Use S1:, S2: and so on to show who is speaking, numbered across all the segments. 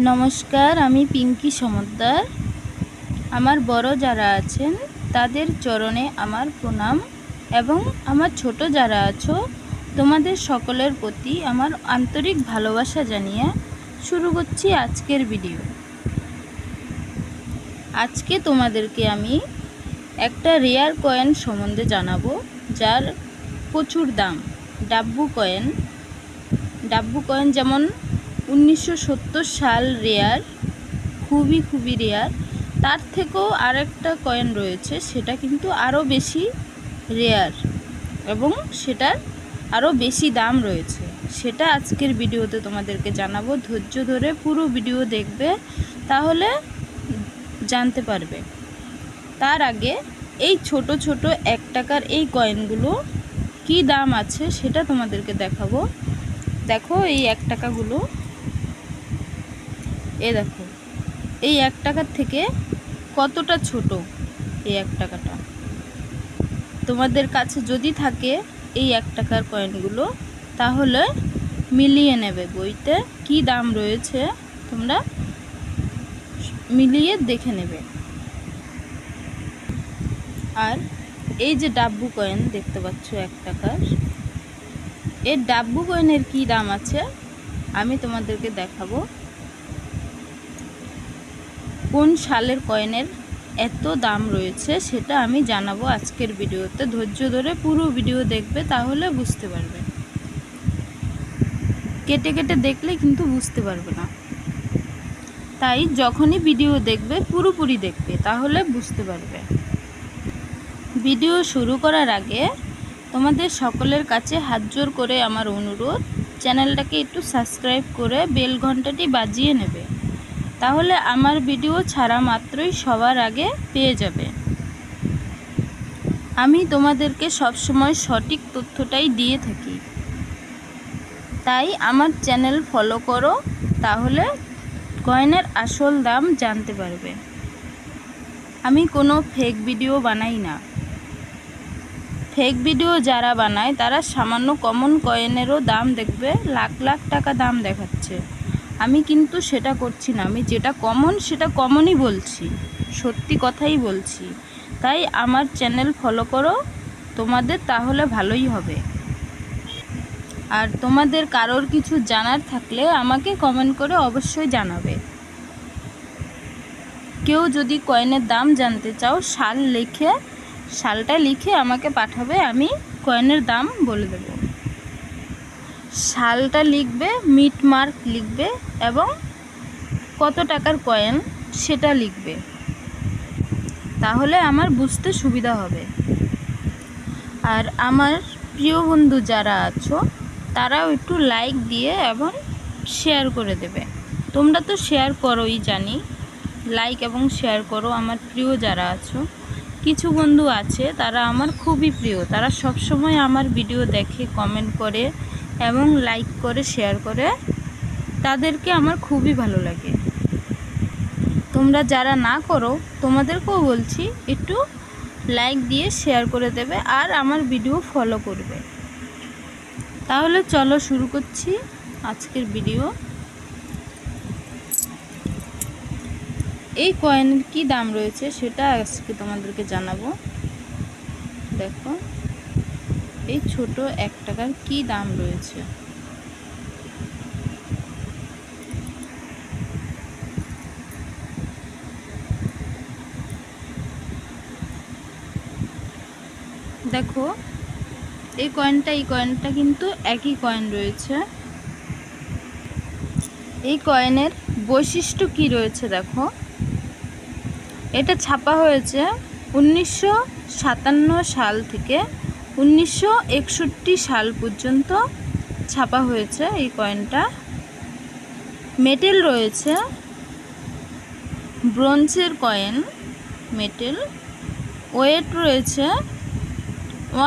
S1: নমস্কার, আমি পিঙ্কি সমদ্দার। আমার বড় যারা আছেন তাদের চরণে আমার প্রণাম এবং আমার ছোট যারা আছো তোমাদের সকলের প্রতি আমার আন্তরিক ভালোবাসা জানিয়ে শুরু করছি আজকের ভিডিও। আজকে তোমাদেরকে আমি একটা রেয়ার কয়েন সম্বন্ধে জানাবো, যার প্রচুর দাম। ডাব্বু কয়েন যেমন 1970 সাল রেয়ার, খুবই রেয়ার। তার থেকেও আরেকটা কয়েন রয়েছে, সেটা কিন্তু আরও বেশি রেয়ার এবং সেটার আরও বেশি দাম রয়েছে। সেটা আজকের ভিডিওতে তোমাদেরকে জানাবো। ধৈর্য ধরে পুরো ভিডিও দেখবে, তাহলে জানতে পারবে। তার আগে এই ছোট 1 টাকার এই কয়েনগুলো কি দাম আছে সেটা তোমাদেরকে দেখাবো। দেখো এই 1 টাকাগুলো, দেখো এই 1 টাকার থেকে কতটা ছোট এই 1 টাকাটা। তোমাদের কাছে যদি থাকে এই 1 টাকার কয়েনগুলো, তাহলে মিলিয়ে নেবে, বইতে কি দাম রয়েছে তোমরা মিলিয়ে দেখে নেবে। আর এই যে ডাব্বু কয়েন দেখতে পাচ্ছ 1 টাকার, এই ডাব্বু কয়েনের কি দাম আছে আমি তোমাদেরকে দেখাবো। কোন সালের কয়েনের এত দাম রয়েছে সেটা আমি জানাবো আজকের ভিডিওতে। ধৈর্য ধরে পুরো ভিডিও দেখবে, তাহলে বুঝতে পারবে। কেটে কেটে দেখলে কিন্তু বুঝতে পারবে না। তাই যখনই ভিডিও দেখবে পুরোপুরি দেখবে, তাহলে বুঝতে পারবে। ভিডিও শুরু করার আগে তোমাদের সকলের কাছে হাত জোর করে আমার অনুরোধ, চ্যানেলটাকে একটু সাবস্ক্রাইব করে বেল ঘন্টাটি বাজিয়ে নেবে, তাহলে আমার ভিডিও ছাড়া মাত্রই সবার আগে পেয়ে যাবে। আমি তোমাদেরকে সবসময় সঠিক তথ্যটাই দিয়ে থাকি, তাই আমার চ্যানেল ফলো করো, তাহলে কয়েনের আসল দাম জানতে পারবে। আমি কোনো ফেক ভিডিও বানাই না। ফেক ভিডিও যারা বানায় তারা সামান্য কমন কয়েনেরও দাম দেখবে লাখ টাকা দাম দেখাচ্ছে। আমি কিন্তু সেটা করছি না। আমি যেটা কমন সেটা কমনই বলছি, সত্যি কথাই বলছি। তাই আমার চ্যানেল ফলো করো তোমাদের, তাহলে ভালোই হবে। আর তোমাদের কারোর কিছু জানার থাকলে আমাকে কমেন্ট করে অবশ্যই জানাবে। কেউ যদি কয়েনের দাম জানতে চাও, সালটা লিখে আমাকে পাঠাবে, আমি কয়েনের দাম বলে দেব। সালটা লিখবে, মিট মার্ক লিখবে এবং কত টাকার কয়েন সেটা লিখবে, তাহলে আমার বুঝতে সুবিধা হবে। আর আমার প্রিয় বন্ধু যারা আছো তারাও একটু লাইক দিয়ে এবং শেয়ার করে দেবে। তোমরা তো শেয়ার করোই জানি, লাইক এবং শেয়ার করো। আমার প্রিয় যারা আছো, কিছু বন্ধু আছে তারা আমার খুবই প্রিয়, তারা সব সময় আমার ভিডিও দেখে, কমেন্ট করে এবং লাইক করে, শেয়ার করে। তাদেরকে আমার খুবই ভালো লাগে। তোমরা যারা না করো, তোমাদেরকেও বলছি একটু লাইক দিয়ে শেয়ার করে দেবে আর আমার ভিডিও ফলো করবে। তাহলে চলো শুরু করছি আজকের ভিডিও। এই কয়েনের কি দাম রয়েছে সেটা আজকে তোমাদেরকে জানাবো। দেখো এই ছোট 1 টাকার কি দাম রয়েছে। দেখো এই কয়েনটা কিন্তু একই কয়েন রয়েছে। এই কয়েনের বৈশিষ্ট্য কি রয়েছে দেখো। এটা ছাপা হয়েছে 1957 সাল থেকে 1961 সাল পর্যন্ত ছাপা হয়েছে এই কয়েনটা। মেটেল রয়েছে, ব্রোঞ্জের কয়েন, মেটেল। ওয়েট রয়েছে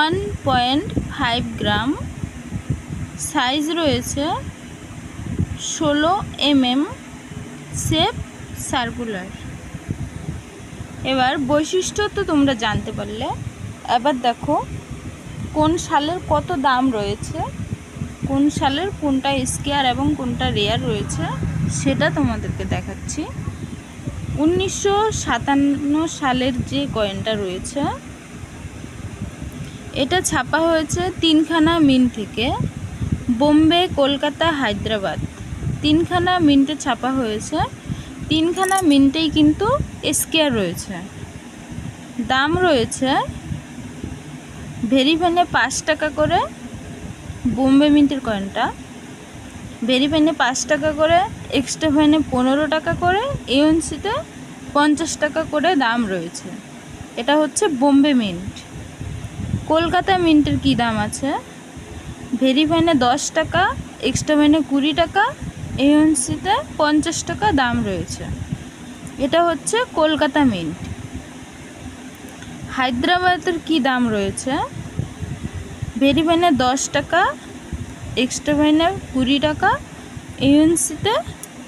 S1: 1.5 গ্রাম। সাইজ রয়েছে 16 mm, শেপ সার্কুলার। এবার বৈশিষ্ট্য তো তোমরা জানতে পারলে। এবার দেখো কোন সালের কত দাম রয়েছে, কোন সালের কোনটা স্কেয়ার এবং কোনটা রেয়ার রয়েছে সেটা তোমাদেরকে দেখাচ্ছি। 1957 সালের যে কয়েনটা রয়েছে, এটা ছাপা হয়েছে 3খানা মিন্ট থেকে, বোম্বে, কলকাতা, হায়দ্রাবাদ। 3খানা মিন্টে ছাপা হয়েছে। 3খানা মিন্টেই কিন্তু স্কোয়ার রয়েছে। দাম রয়েছে ভেরি ভ্যানে 5 টাকা করে, বোম্বে মিন্টের কয়েনটা ভেরি ভ্যানে 5 টাকা করে, এক্সট্রা ভ্যানে 15 টাকা করে, ইউএনসিতে 50 টাকা করে দাম রয়েছে। এটা হচ্ছে বোম্বে মিন্ট। কলকাতা মিন্টের কি দাম আছে? ভেরি ভ্যানে 10 টাকা, এক্সট্রা ভ্যানে 20 টাকা, ইউএনসিতে 50 টাকা দাম রয়েছে। এটা হচ্ছে কলকাতা মিন্ট। হায়দ্রাবাদের কি দাম রয়েছে? ভেরি ভ্যানে 10 টাকা, এক্সট্রা ভ্যানে 20 টাকা, ইউএনসিতে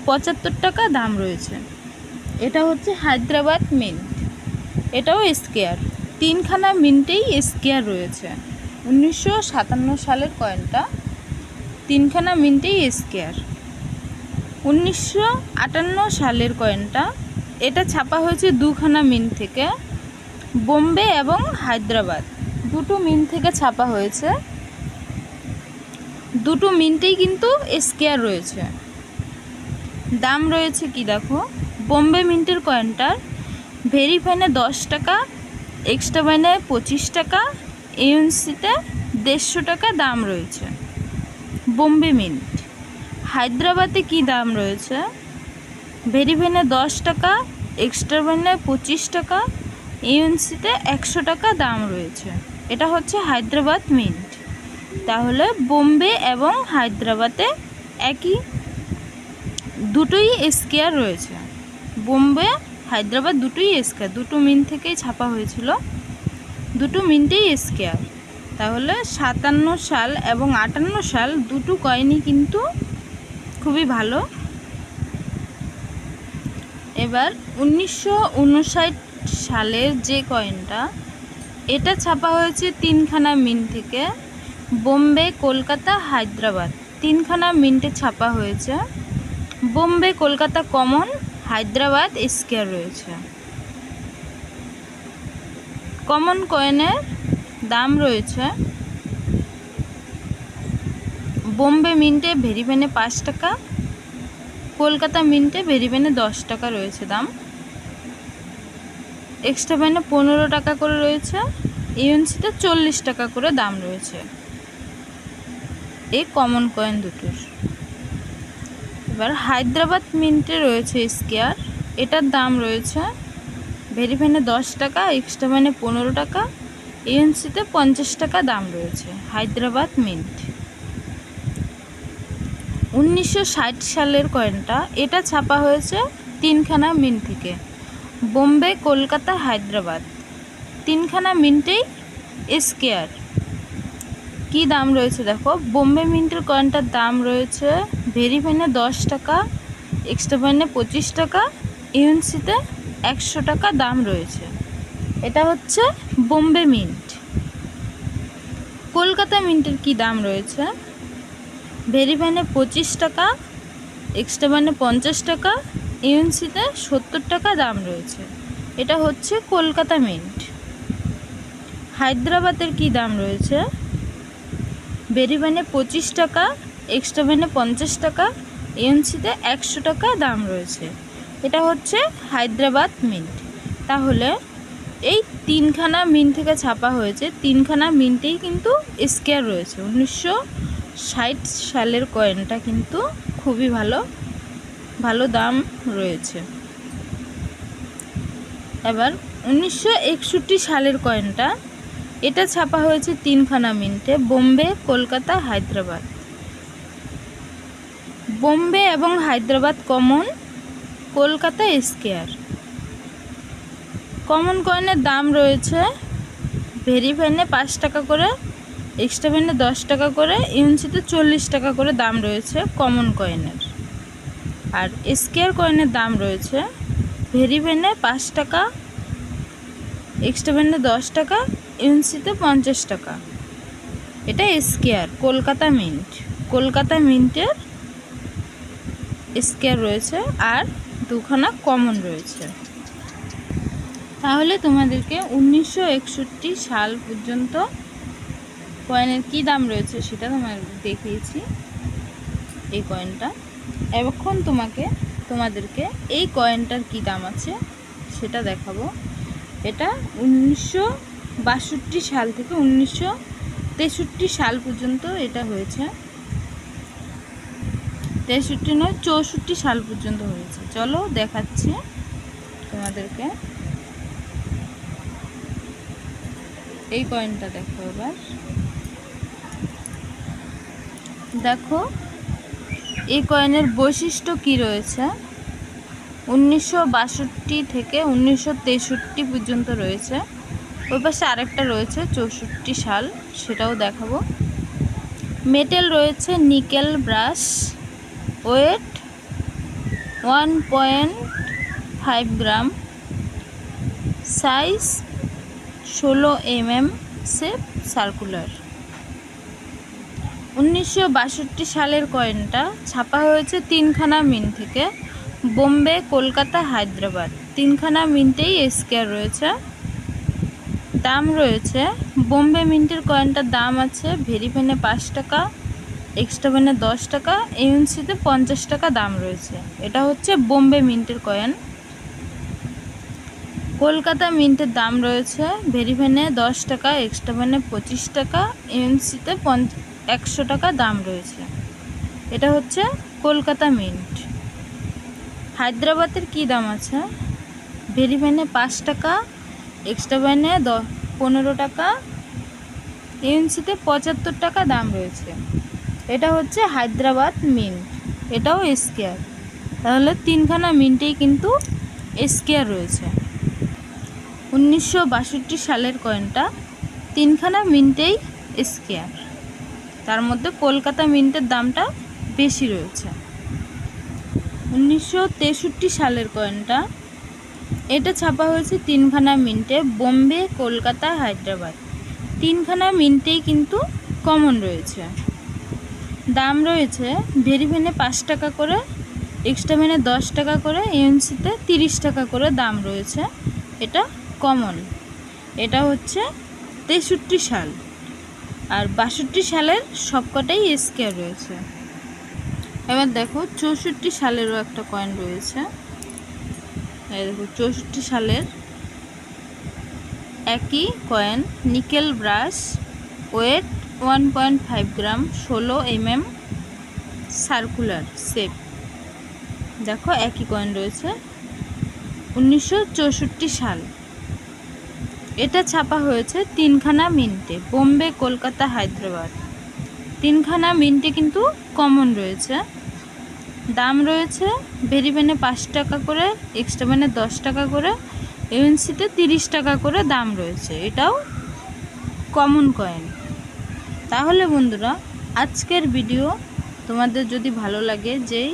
S1: 75 টাকা দাম রয়েছে। এটা হচ্ছে হায়দ্রাবাদ মিন্ট। এটাও স্কোয়ার। 3খানা মিন্টেই স্কোয়ার রয়েছে। 1957 সালের কয়েনটা, 3খানা মিন্টেই স্কোয়ার। 1958 সালের কয়েনটা, এটা ছাপা হয়েছে 2খানা মিন্ট থেকে, বোম্বে এবং হায়দ্রাবাদ। দুটো মিন্ট থেকে ছাপা হয়েছে। দুটো মিন্টেই কিন্তু স্কোয়ার রয়েছে। দাম রয়েছে কি দেখো, বোম্বে মিন্টের কয়েনটার ভেরি ভ্যানে 10 টাকা, এক্সট্রা ভ্যানে 25 টাকা, ইউএনসিতে 150 টাকা দাম রয়েছে বোম্বে মিন্ট। হায়দ্রাবাদে কি দাম রয়েছে? ভেরি ভ্যানে 10 টাকা, এক্সট্রা ভ্যানে 25 টাকা, ইউএনসিতে 100 টাকা দাম রয়েছে। এটা হচ্ছে হায়দ্রাবাদ মিন্ট। তাহলে বোম্বে এবং হায়দ্রাবাদে একই, দুটোই স্কোয়ার রয়েছে। বোম্বে, হায়দ্রাবাদ দুটোই স্কোয়ার। দুটো মিন্ট থেকেই ছাপা হয়েছিল, দুটো মিন্টেই স্কোয়ার। তাহলে 57 সাল এবং 58 সাল দুটো কয়েনই কিন্তু খুবই ভালো। এবার 1959 সালের যে কয়েনটা, এটা ছাপা হয়েছে 3খানা মিন্ট থেকে, বোম্বে, কলকাতা, হায়দ্রাবাদ। 3খানা মিন্টে ছাপা হয়েছে। বোম্বে, কলকাতা কমন, হায়দ্রাবাদ স্কোয়ার রয়েছে। কমন কয়েনের দাম রয়েছে বোম্বে মিন্টে ভেরি ভ্যানে 5 টাকা, কলকাতা মিন্টে ভেরি ভ্যানে 10 টাকা রয়েছে দাম, এক্সট্রা ভ্যানে 15 টাকা করে রয়েছে, ইউএনসিতে 40 টাকা করে দাম রয়েছে এই কমন কয়েন দুটোর। এবার হায়দ্রাবাদ মিন্টে রয়েছে স্কোয়ার। এটার দাম রয়েছে ভেরি ভ্যানে 10 টাকা, এক্সট্রা ভ্যানে 15 টাকা, ইউএনসিতে 50 টাকা দাম রয়েছে হায়দ্রাবাদ মিন্ট। 1960 সালের কয়েনটা, এটা ছাপা হয়েছে 3খানা মিন্ট থেকে, বোম্বে, কলকাতা, হায়দ্রাবাদ। 3খানা মিন্টেই স্কোয়ার। কি দাম রয়েছে দেখো, বোম্বে মিন্টের কয়েনটার দাম রয়েছে ভেরি ভ্যানে 10 টাকা, এক্সট্রা ভ্যানে 25 টাকা, ইউএনসিতে 100 টাকা দাম রয়েছে। এটা হচ্ছে বোম্বে মিন্ট। কলকাতা মিন্টের কি দাম রয়েছে? ভেরি ভ্যানে 25 টাকা, এক্সট্রা ভ্যানে 50 টাকা, ইউএনসিতে 70 টাকা দাম রয়েছে। এটা হচ্ছে কলকাতা মিন্ট। হায়দ্রাবাদের কি দাম রয়েছে? ভেরি ভ্যানে 25 টাকা, এক্সট্রা ভ্যানে 50 টাকা, ইউএনসিতে 100 টাকা দাম রয়েছে। এটা হচ্ছে হায়দ্রাবাদ মিন্ট। তাহলে এই 3খানা মিন্ট থেকে ছাপা হয়েছে, 3খানা মিন্টেই কিন্তু স্কোয়ার রয়েছে। 1960 সালের কয়েনটা কিন্তু খুবই ভালো, ভালো দাম রয়েছে। এবার 1961 সালের কয়েনটা, এটা ছাপা হয়েছে 3খানা মিন্টে, বোম্বে, কলকাতা, হায়দ্রাবাদ। বোম্বে এবং Hyderabad common, Kolkata square. Common কয়েনের দাম রয়েছে ভেরি ভ্যানে 5 টাকা করে, এক্সট্রা ভ্যানে 10 টাকা করে, ইউএনসিতে 40 টাকা করে দাম রয়েছে কমন কয়েনের। আর স্কোয়ার কয়েনের দাম রয়েছে ভেরি ভ্যানে 5 টাকা, এক্সট্রা ভ্যানে 10 টাকা, ইউএনসিতে 50 টাকা। এটা স্কোয়ার কলকাতা মিন্ট। কলকাতা মিন্টের স্কয়ার রয়েছে আর দুখানা কমন রয়েছে। তাহলে তোমাদেরকে 1961 সাল পর্যন্ত কয়েনের কি দাম রয়েছে সেটা দেখিয়েছি এই কয়েনটা। এখন তোমাদেরকে এই কয়েনটার কি দাম আছে সেটা দেখাবো। এটা 1962 সাল থেকে 1963 সাল পর্যন্ত এটা হয়েছে। 63 নয়, 64 সাল পর্যন্ত হয়েছে। চলো দেখাচ্ছি তোমাদেরকে। এই কয়েনটা দেখো এবার। দেখো এই কয়েনের বৈশিষ্ট্য কি রয়েছে। 1962 থেকে 1963 পর্যন্ত রয়েছে। ওই পাশে আরেকটা রয়েছে 64 সাল, সেটাও দেখাবো। মেটেল রয়েছে নিকেল ব্রাশ, ওয়েট 1.5 গ্রাম, সাইজ 16 mm, শেপ সার্কুলার। 1962 সালের কয়েনটা ছাপা হয়েছে 3খানা মিন্ট থেকে, বোম্বে, কলকাতা, হায়দ্রাবাদ। 3খানা মিন্টেই স্কয়ার রয়েছে। দাম রয়েছে, বোম্বে মিন্টের কয়েনটার দাম আছে ভেরি পেনে 5 টাকা, এক্সট্রা পেনে 10 টাকা, ইউএনসিতে 50 টাকা দাম রয়েছে। এটা হচ্ছে বোম্বে মিন্টের কয়েন। কলকাতা মিন্টের দাম রয়েছে ভেরি পেনে 10 টাকা, এক্সট্রা পেনে 25 টাকা, ইউএনসিতে 100 টাকা দাম রয়েছে। এটা হচ্ছে কলকাতা মিন্ট। হায়দ্রাবাদের কি দাম আছে, ভেরি পেনে 5 টাকা, এক্সট্রা পেনে 15 টাকা, ইউএনসিতে 75 টাকা দাম রয়েছে। এটা হচ্ছে হায়দ্রাবাদ মিন্ট, এটাও স্কয়ার। তাহলে 3খানা মিন্টেই কিন্তু স্কয়ার রয়েছে। 1962 সালের কয়েনটা 3খানা মিন্টেই স্কয়ার, তার মধ্যে কলকাতা মিন্টের দামটা বেশি রয়েছে। 1963 সালের কয়েনটা, এটা ছাপা হয়েছে 3খানা মিন্টে, বোম্বে, কলকাতা, হায়দ্রাবাদ। 3খানা মিন্টেই কিন্তু কমন রয়েছে। দাম রয়েছে ভেরি পেনে 5 টাকা করে, এক্সট্রা পেনে 10 টাকা করে, ইউএনসিতে 30 টাকা করে দাম রয়েছে। এটা কমন। এটা হচ্ছে 63 সাল। আর 62 সালের সবকটাই স্কয়ার রয়েছে। এবার দেখো 64 সালেরও একটা কয়েন রয়েছে। এই দেখো 64 সালের একই কয়েন, নিকেল ব্রাশ, ওয়েট 1.5 গ্রাম, 16 mm, সার্কুলার শেপ। দেখো একই কয়েন রয়েছে। 1964 সাল। এটা ছাপা হয়েছে 3খানা মিন্টে, বোম্বে, কলকাতা, হায়দ্রাবাদ। 3খানা মিন্টে কিন্তু কমন রয়েছে। দাম রয়েছে ভেরি পেনে 5 টাকা করে, এক্সট্রা পেনে 10 টাকা করে, ইউএনসিতে 30 টাকা করে দাম রয়েছে। এটাও কমন কয়েন। তাহলে বন্ধুরা, আজকের ভিডিও তোমাদের যদি ভালো লাগে, যেই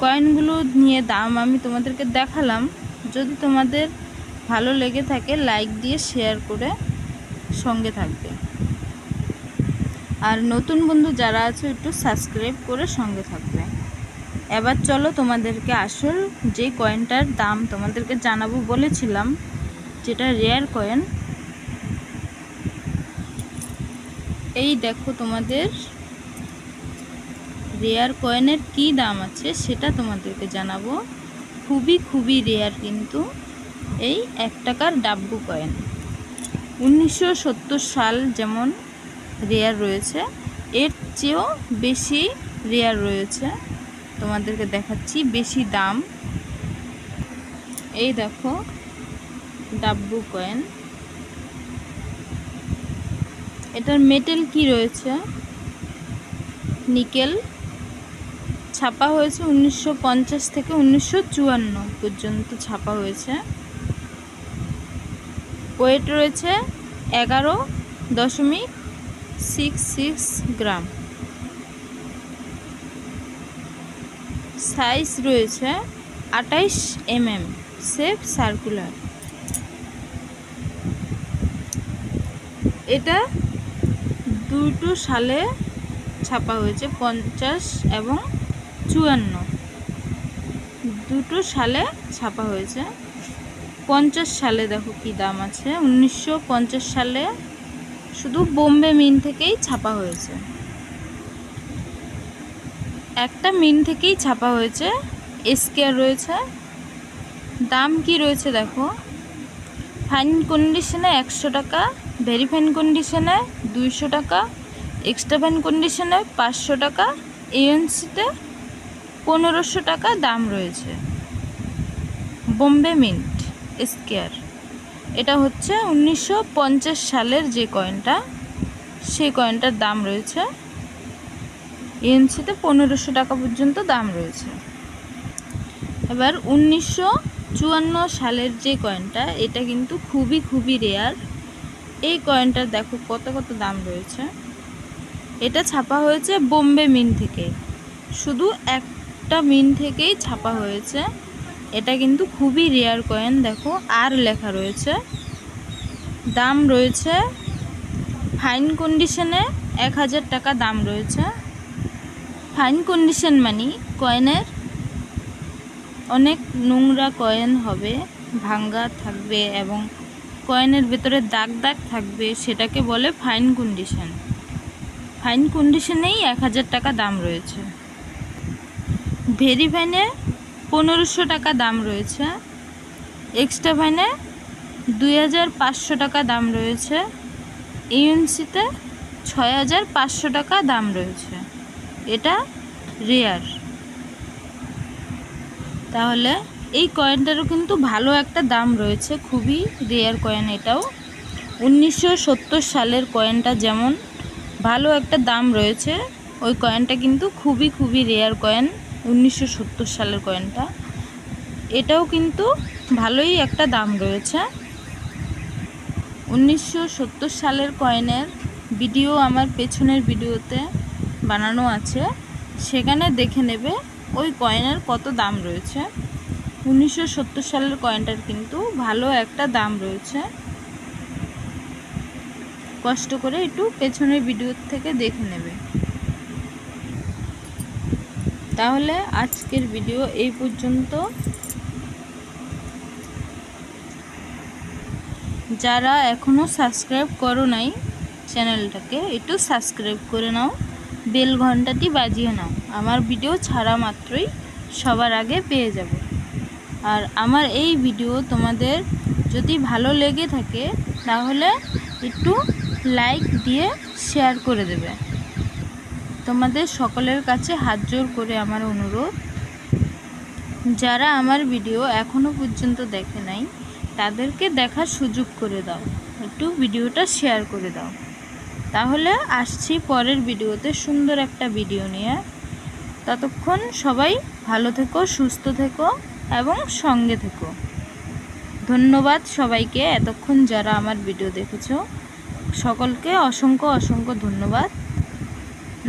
S1: কয়েনগুলো নিয়ে দাম আমি তোমাদেরকে দেখালাম, যদি তোমাদের ভালো লেগে থাকে লাইক দিয়ে শেয়ার করে সঙ্গে থাকবে। আর নতুন বন্ধু যারা আছে একটু সাবস্ক্রাইব করে সঙ্গে থাকবে। এবার চলো তোমাদেরকে আসল যে কয়েনটার দাম তোমাদেরকে জানাবো বলেছিলাম, যেটা রেয়ার কয়েন। এই দেখো তোমাদের রেয়ার কয়েনের কি দাম আছে সেটা তোমাদেরকে জানাবো। খুবই রেয়ার কিন্তু এই 1 টাকার ডাব্বু কয়েন। 1970 সাল যেমন রেয়ার রয়েছে, এর চেয়েও বেশি রেয়ার রয়েছে। তোমাদেরকে দেখাচ্ছি বেশি দাম। এই দেখো ডাব্বু কয়েন। এটার মেটেল কি রয়েছে, নিকেল। ছাপা হয়েছে 1950 থেকে 1954 পর্যন্ত ছাপা হয়েছে। ওয়েট রয়েছে 11.66 গ্রাম, সাইজ রয়েছে 28 mm, শেপ সার্কুলার। এটা 2 সালে ছাপা হয়েছে, 50 এবং 54। দুটো সালে ছাপা হয়েছে। 50 সালে দেখো কি দাম আছে। 1950 সালে শুধু বোম্বে মিন্ট থেকেই ছাপা হয়েছে, একটা মিন্ট থেকেই ছাপা হয়েছে। স্কেয়ার রয়েছে। দাম কি রয়েছে দেখো, ফাইন কন্ডিশনে 100 টাকা, ভেরি ফাইন কন্ডিশনে 200 টাকা, এক্সট্রা ফাইন কন্ডিশনে 500 টাকা, এএনসিতে 1500 টাকা দাম রয়েছে। বোম্বে মিন্ট স্কেয়ার, এটা হচ্ছে 1950 সালের যে কয়েনটা, সেই কয়েনটার দাম রয়েছে এএনসিতে 1500 টাকা পর্যন্ত দাম রয়েছে। এবার 1954 সালের যে কয়েনটা, এটা কিন্তু খুবই রেয়ার। এই কয়েনটার দেখো কত দাম রয়েছে। এটা ছাপা হয়েছে বোম্বে মিন্ট থেকে, শুধু একটা মিন্ট থেকেই ছাপা হয়েছে। এটা কিন্তু খুবই রেয়ার কয়েন। দেখো আর লেখা রয়েছে। দাম রয়েছে ফাইন কন্ডিশনে 1000 টাকা দাম রয়েছে। ফাইন কন্ডিশন মানে কয়েনের অনেক নোংরা কয়েন হবে, ভাঙ্গা থাকবে এবং কয়েনের ভেতরে দাগ থাকবে, সেটাকে বলে ফাইন কন্ডিশন। ফাইন কন্ডিশনেই 1000 টাকা দাম রয়েছে। ভেরি ফাইনে 1500 টাকা দাম রয়েছে। এক্সট্রা ফাইনে 2500 টাকা দাম রয়েছে। ইউএনসিতে 6500 টাকা দাম রয়েছে। এটা রেয়ার। তাহলে এই কয়েনটারও কিন্তু ভালো একটা দাম রয়েছে, খুবই রেয়ার কয়েন এটাও। 1970 সালের কয়েনটা যেমন ভালো একটা দাম রয়েছে, ওই কয়েনটা কিন্তু খুবই রেয়ার কয়েন। 1970 সালের কয়েনটা, এটাও কিন্তু ভালোই একটা দাম রয়েছে। 1970 সালের কয়েনের ভিডিও আমার পেছনের ভিডিওতে বানানো আছে, সেখানে দেখে নেবে ওই কয়েনের কত দাম রয়েছে। 1970 সালের কয়েনটার কিন্তু ভালো একটা দাম রয়েছে। কষ্ট করে একটু পেছনের ভিডিও থেকে দেখে নেবে। তাহলে আজকের ভিডিও এই পর্যন্ত। যারা এখনও সাবস্ক্রাইব করো নাই চ্যানেলটাকে, একটু সাবস্ক্রাইব করে নাও, বেল ঘন্টাটি বাজিয়ে নাও। আমার ভিডিও ছাড়া মাত্রই সবার আগে পেয়ে যাবে। আর আমার এই ভিডিও তোমাদের যদি ভালো লেগে থাকে তাহলে একটু লাইক দিয়ে শেয়ার করে দেবে। তোমাদের সকলের কাছে হাত জোড় করে আমার অনুরোধ, যারা আমার ভিডিও এখনও পর্যন্ত দেখে নাই তাদেরকে দেখার সুযোগ করে দাও, একটু ভিডিওটা শেয়ার করে দাও। তাহলে আসছি পরের ভিডিওতে সুন্দর একটা ভিডিও নিয়ে। ততক্ষণ সবাই ভালো থেকো, সুস্থ থেকো এবং সঙ্গে থেকো। ধন্যবাদ সবাইকে এতক্ষণ যারা আমার ভিডিও দেখেছো, সকলকে অসংখ্য ধন্যবাদ।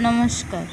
S1: নমস্কার।